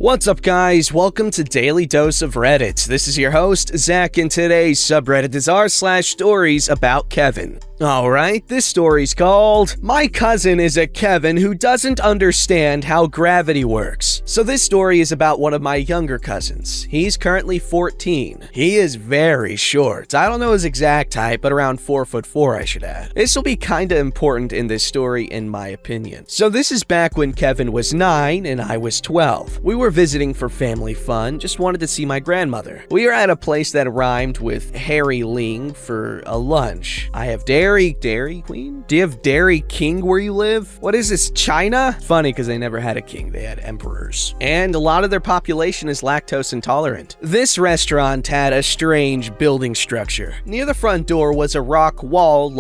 What's up, guys? Welcome to Daily Dose of Reddit. This is your host, Zach, and today's subreddit is r/StoriesAboutKevin. Alright, this story's called My Cousin is a Kevin Who Doesn't Understand How Gravity Works. So this story is about one of my younger cousins. He's currently 14. He is very short. I don't know his exact height, but around 4'4", I should add. This will be kinda important in this story, in my opinion. So this is back when Kevin was 9 and I was 12. We were visiting for family fun, just wanted to see my grandmother. We were at a place that rhymed with Harry Ling for a lunch. I have Dairy Queen? Do you have Dairy King where you live? What is this, China? Funny, because they never had a king, they had emperors. And a lot of their population is lactose intolerant. This restaurant had a strange building structure. Near the front door was a rock wall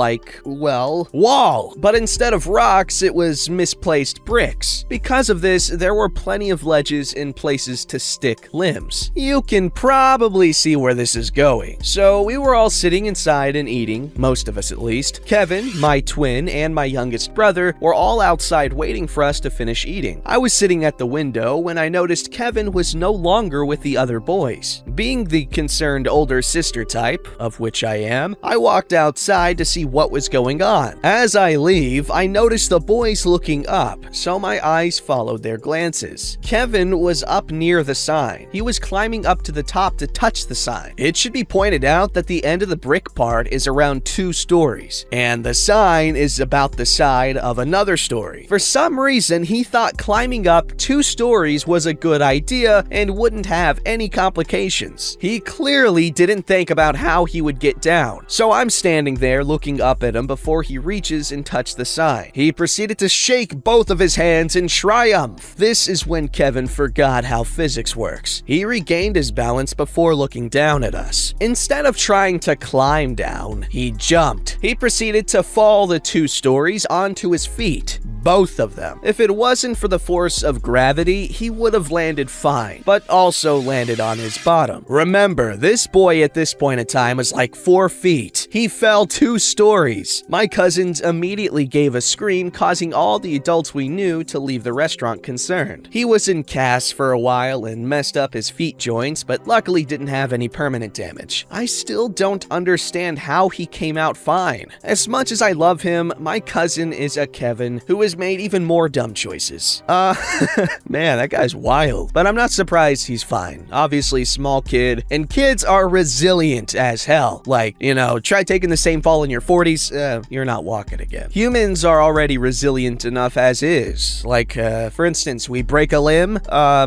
wall. But instead of rocks, it was misplaced bricks. Because of this, there were plenty of ledges and places to stick limbs. You can probably see where this is going. So we were all sitting inside and eating, most of us at least. Kevin, my twin, and my youngest brother were all outside waiting for us to finish eating. I was sitting at the window when I noticed Kevin was no longer with the other boys. Being the concerned older sister type, of which I am, I walked outside to see what was going on. As I leave, I noticed the boys looking up, so my eyes followed their glances. Kevin was up near the sign. He was climbing up to the top to touch the sign. It should be pointed out that the end of the brick part is around 2 stories. And the sign is about the side of another story. For some reason, he thought climbing up 2 stories was a good idea and wouldn't have any complications. He clearly didn't think about how he would get down. So I'm standing there looking up at him before he reaches and touches the sign. He proceeded to shake both of his hands in triumph. This is when Kevin forgot how physics works. He regained his balance before looking down at us. Instead of trying to climb down, he jumped. He proceeded to fall the 2 stories onto his feet. Both of them. If it wasn't for the force of gravity, he would have landed fine, but also landed on his bottom. Remember, this boy at this point in time was like 4 feet. He fell 2 stories. My cousins immediately gave a scream, causing all the adults we knew to leave the restaurant concerned. He was in casts for a while and messed up his feet joints, but luckily didn't have any permanent damage. I still don't understand how he came out fine. As much as I love him, my cousin is a Kevin who has made even more dumb choices. Man, that guy's wild. But I'm not surprised he's fine. Obviously, small kid, and kids are resilient as hell. Like, try taking the same fall in your 40s, you're not walking again. Humans are already resilient enough as is. Like, for instance, we break a limb,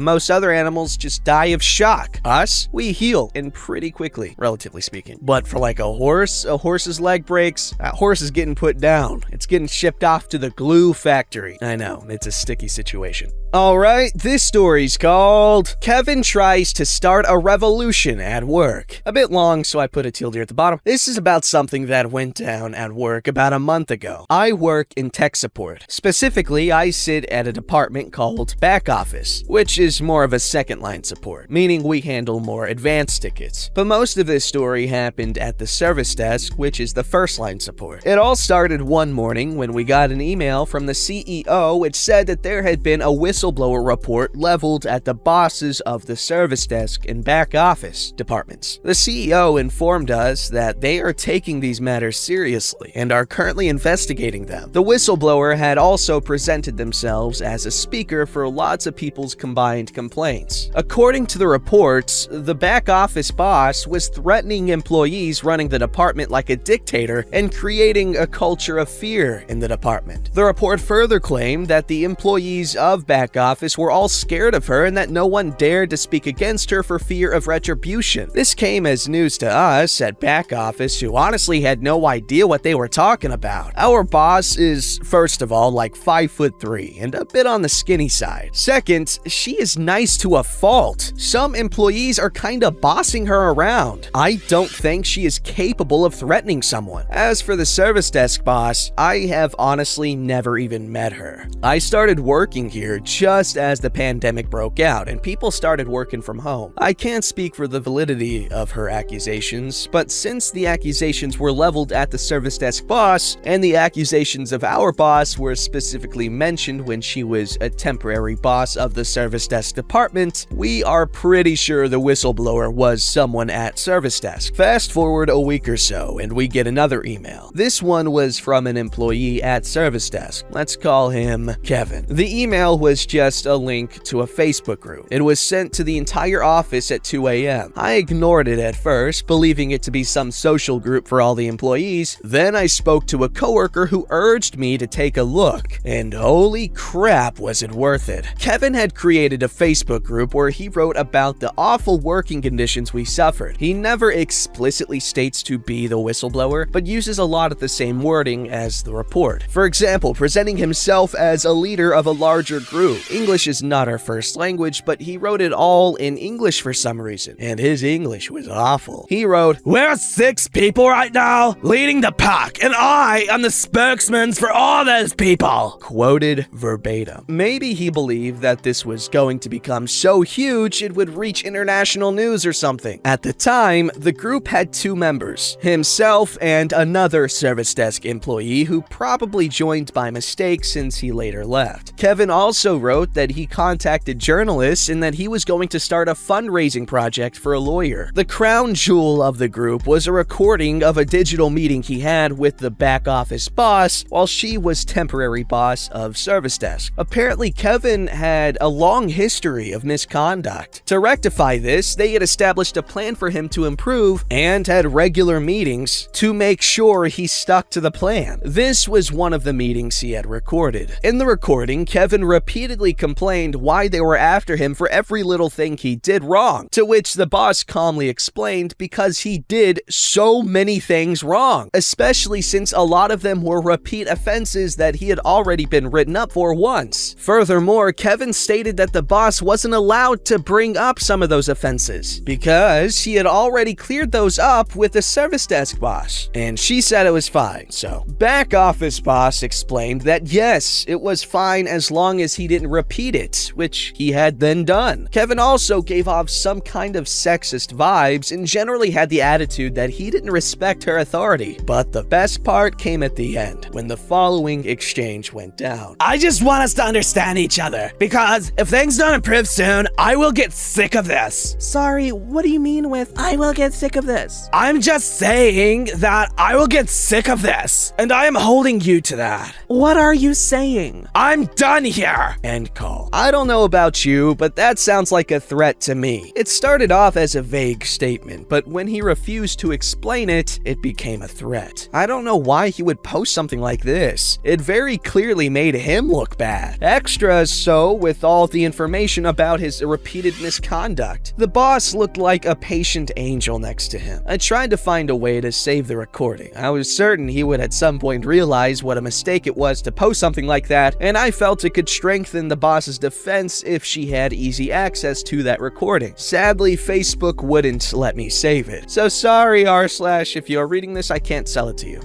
most other animals just die of shock. Us, we heal, and pretty quickly, relatively speaking. But for like a horse's leg breaks, that horse is getting put down. It's getting shipped off to the glue factory. I know, it's a sticky situation. Alright, this story's called Kevin Tries to Start a Revolution at Work. A bit long, so I put a tilde here at the bottom. This is about something that went down at work about a month ago. I work in tech support. Specifically, I sit at a department called back office, which is more of a second-line support, meaning we handle more advanced tickets. But most of this story happened at the service desk, which is the first-line support. It all started one morning when we got an email from the CEO which said that there had been a whistleblower report leveled at the bosses of the service desk and back office departments. The CEO informed us that they are taking these matters seriously and are currently investigating them. The whistleblower had also presented themselves as a speaker for lots of people's combined complaints. According to the reports, the back office boss was threatening employees running the department like a dictator and creating a culture of fear in the department. The report further claimed that the employees of back office were all scared of her and that no one dared to speak against her for fear of retribution. This came as news to us at back office, who honestly had no idea what they were talking about. Our boss is, first of all, like 5'3" and a bit on the skinny side. Second, she is nice to a fault. Some employees are kinda bossing her around. I don't think she is capable of threatening someone. As for the service desk boss, I have honestly never even Kevin met her. I started working here just as the pandemic broke out and people started working from home. I can't speak for the validity of her accusations, but since the accusations were leveled at the service desk boss, and the accusations of our boss were specifically mentioned when she was a temporary boss of the service desk department, we are pretty sure the whistleblower was someone at service desk. Fast forward a week or so, and we get another email. This one was from an employee at service desk. Let's call him Kevin. The email was just a link to a Facebook group. It was sent to the entire office at 2 a.m. I ignored it at first, believing it to be some social group for all the employees. Then I spoke to a coworker who urged me to take a look, and holy crap was it worth it. Kevin had created a Facebook group where he wrote about the awful working conditions we suffered. He never explicitly states to be the whistleblower, but uses a lot of the same wording as the report. For example, presenting himself as a leader of a larger group. English is not our first language, but he wrote it all in English for some reason, and his English was awful. He wrote, "We're 6 people right now, leading the pack, and I am the spokesman for all those people." Quoted verbatim. Maybe he believed that this was going to become so huge it would reach international news or something. At the time, the group had 2 members, himself and another service desk employee who probably joined by mistake since he later left. Kevin also wrote that he contacted journalists and that he was going to start a fundraising project for a lawyer. The crown jewel of the group was a recording of a digital meeting he had with the back office boss while she was temporary boss of service desk. Apparently, Kevin had a long history of misconduct. To rectify this, they had established a plan for him to improve and had regular meetings to make sure he stuck to the plan. This was one of the meetings he had recorded. In the recording, Kevin repeatedly complained why they were after him for every little thing he did wrong, to which the boss calmly explained because he did so many things wrong, especially since a lot of them were repeat offenses that he had already been written up for once. Furthermore, Kevin stated that the boss wasn't allowed to bring up some of those offenses because he had already cleared those up with the service desk boss, and she said it was fine. So, back office boss explained that yes, it was fine as long as he didn't repeat it, which he had then done. Kevin also gave off some kind of sexist vibes and generally had the attitude that he didn't respect her authority. But the best part came at the end, when the following exchange went down. "I just want us to understand each other, because if things don't improve soon, I will get sick of this." Sorry, what do you mean with "I will get sick of this"? I'm just saying that I will get sick of this, and I am holding you to that. What are you saying? I'm done here. End call. I don't know about you, but that sounds like a threat to me. It started off as a vague statement, but when he refused to explain it, it became a threat. I don't know why he would post something like this. It very clearly made him look bad. Extra so with all the information about his repeated misconduct. The boss looked like a patient angel next to him. I tried to find a way to save the recording. I was certain he would at some point realize what a mistake it was to post something like that, and I felt it could strengthen the boss's defense if she had easy access to that recording. Sadly, Facebook wouldn't let me save it. So sorry, r/, if you're reading this, I can't sell it to you.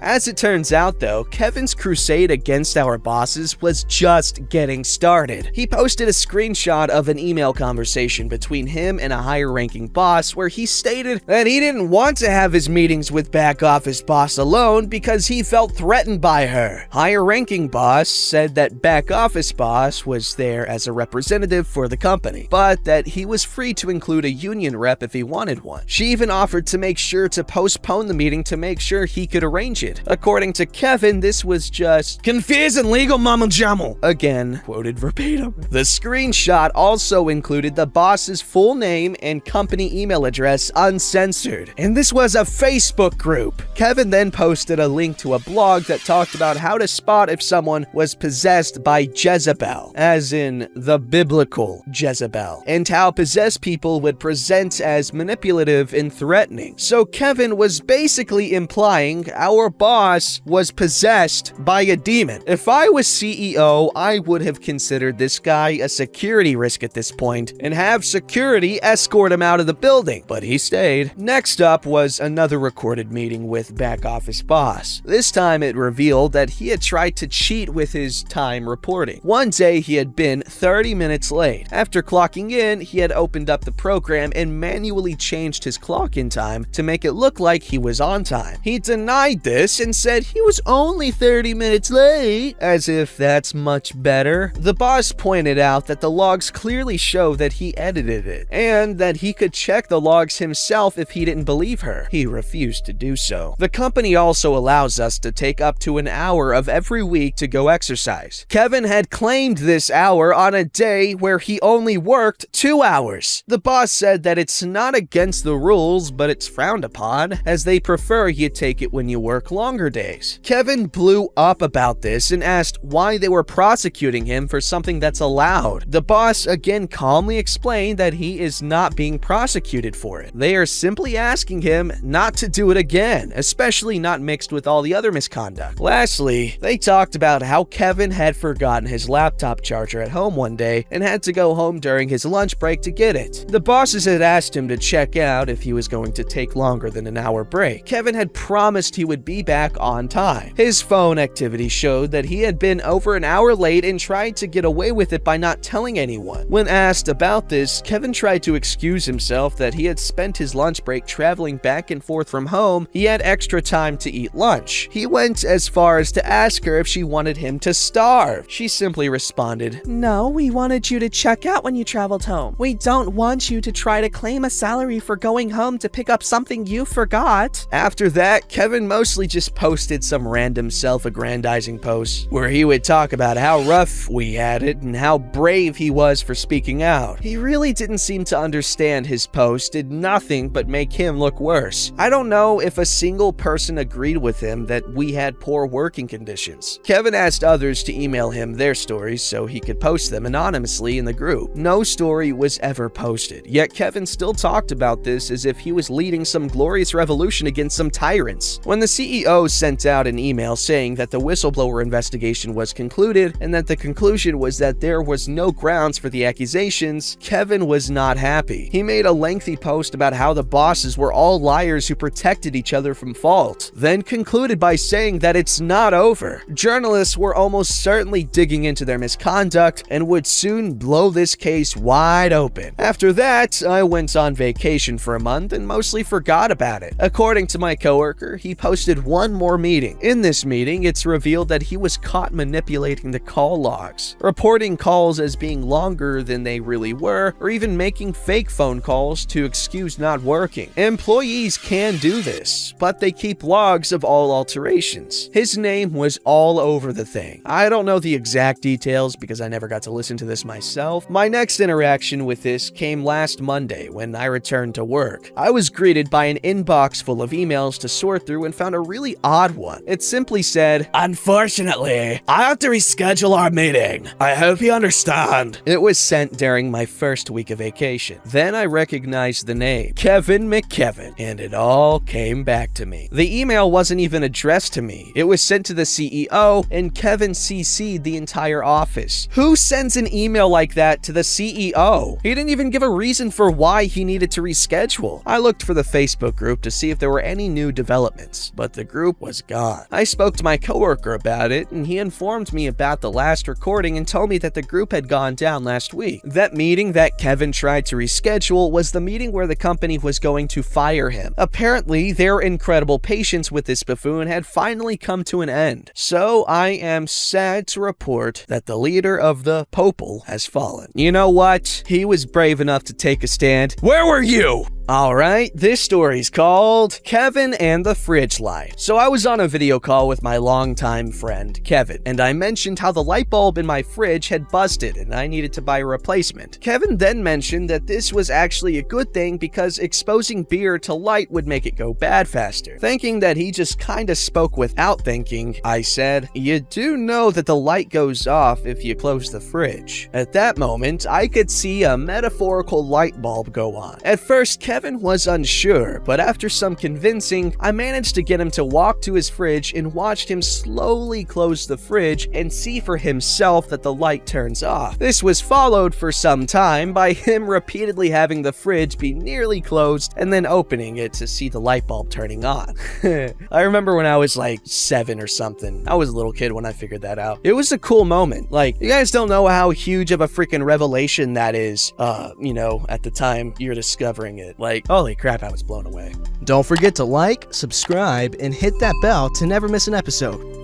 As it turns out though, Kevin's crusade against our bosses was just getting started. He posted a screenshot of an email conversation between him and a higher-ranking boss where he stated that he didn't want to have his meetings with back office boss alone because he felt threatened by her. Higher-ranking boss said that back office boss was there as a representative for the company, but that he was free to include a union rep if he wanted one. She even offered to make sure to postpone the meeting to make sure he could arrange it. According to Kevin, this was just confusing legal mumble jumble. Again, quoted verbatim. The screenshot also included the boss's full name and company email address uncensored, and this was a Facebook group. Kevin then posted a link to a blog that talked about how to spot if someone was possessed by Jezebel, as in the biblical Jezebel, and how possessed people would present as manipulative and threatening. So Kevin was basically implying our boss was possessed by a demon. If I was CEO, I would have considered this guy a security risk at this point and have security escort him out of the building, but he stayed. Next up was another recorded meeting with back office boss. This time it revealed that he had tried tried to cheat with his time reporting. One day, he had been 30 minutes late. After clocking in, he had opened up the program and manually changed his clock-in time to make it look like he was on time. He denied this and said he was only 30 minutes late, as if that's much better. The boss pointed out that the logs clearly show that he edited it, and that he could check the logs himself if he didn't believe her. He refused to do so. The company also allows us to take up to an hour of every week to go exercise. Kevin had claimed this hour on a day where he only worked 2 hours. The boss said that it's not against the rules, but it's frowned upon, as they prefer you take it when you work longer days. Kevin blew up about this and asked why they were prosecuting him for something that's allowed. The boss again calmly explained that he is not being prosecuted for it. They are simply asking him not to do it again, especially not mixed with all the other misconduct. Lastly, they talked about how Kevin had forgotten his laptop charger at home one day and had to go home during his lunch break to get it. The bosses had asked him to check out if he was going to take longer than an hour break. Kevin had promised he would be back on time. His phone activity showed that he had been over an hour late and tried to get away with it by not telling anyone. When asked about this, Kevin tried to excuse himself that he had spent his lunch break traveling back and forth from home. He had extra time to eat lunch. He went as far as to ask her if she wanted him to starve. She simply responded, No, we wanted you to check out when you traveled home. We don't want you to try to claim a salary for going home to pick up something you forgot. After that, Kevin mostly just posted some random self-aggrandizing posts where he would talk about how rough we had it and how brave he was for speaking out. He really didn't seem to understand his post did nothing but make him look worse. I don't know if a single person agreed with him that we had poor working conditions. Kevin asked others to email him their stories so he could post them anonymously in the group. No story was ever posted, yet Kevin still talked about this as if he was leading some glorious revolution against some tyrants. When the CEO sent out an email saying that the whistleblower investigation was concluded and that the conclusion was that there was no grounds for the accusations, Kevin was not happy. He made a lengthy post about how the bosses were all liars who protected each other from fault, then concluded by saying that it's not over. Journalists were almost certainly digging into their misconduct and would soon blow this case wide open. After that, I went on vacation for a month and mostly forgot about it. According to my coworker, he posted one more meeting. In this meeting, it's revealed that he was caught manipulating the call logs, reporting calls as being longer than they really were, or even making fake phone calls to excuse not working. Employees can do this, but they keep logs of all alterations. His name was all over the thing. I don't know the exact details because I never got to listen to this myself. My next interaction with this came last Monday when I returned to work. I was greeted by an inbox full of emails to sort through and found a really odd one. It simply said, Unfortunately, I have to reschedule our meeting. I hope you understand. It was sent during my first week of vacation. Then I recognized the name, Kevin McKevin, and it all came back to me. The email wasn't even addressed to me. It was sent to the CEO, and Kevin CC'd the entire office. Who sends an email like that to the CEO? He didn't even give a reason for why he needed to reschedule. I looked for the Facebook group to see if there were any new developments, but the group was gone. I spoke to my coworker about it, and he informed me about the last recording and told me that the group had gone down last week. That meeting that Kevin tried to reschedule was the meeting where the company was going to fire him. Apparently, their incredible patience with this buffoon had finally come to an end. So I am sad to report that the leader of the Popel has fallen. You know what? He was brave enough to take a stand. Where were you? Alright, this story's called Kevin and the Fridge Light. So I was on a video call with my longtime friend, Kevin, and I mentioned how the light bulb in my fridge had busted and I needed to buy a replacement. Kevin then mentioned that this was actually a good thing because exposing beer to light would make it go bad faster. Thinking that he just kinda spoke without thinking, I said, you do know that the light goes off if you close the fridge. At that moment, I could see a metaphorical light bulb go on. At first, Kevin Kevin was unsure, but after some convincing, I managed to get him to walk to his fridge and watched him slowly close the fridge and see for himself that the light turns off. This was followed for some time by him repeatedly having the fridge be nearly closed and then opening it to see the light bulb turning on. I remember when I was like 7 or something. I was a little kid when I figured that out. It was a cool moment. Like, you guys don't know how huge of a freaking revelation that is, at the time you're discovering it. Like, holy crap, I was blown away. Don't forget to like, subscribe, and hit that bell to never miss an episode.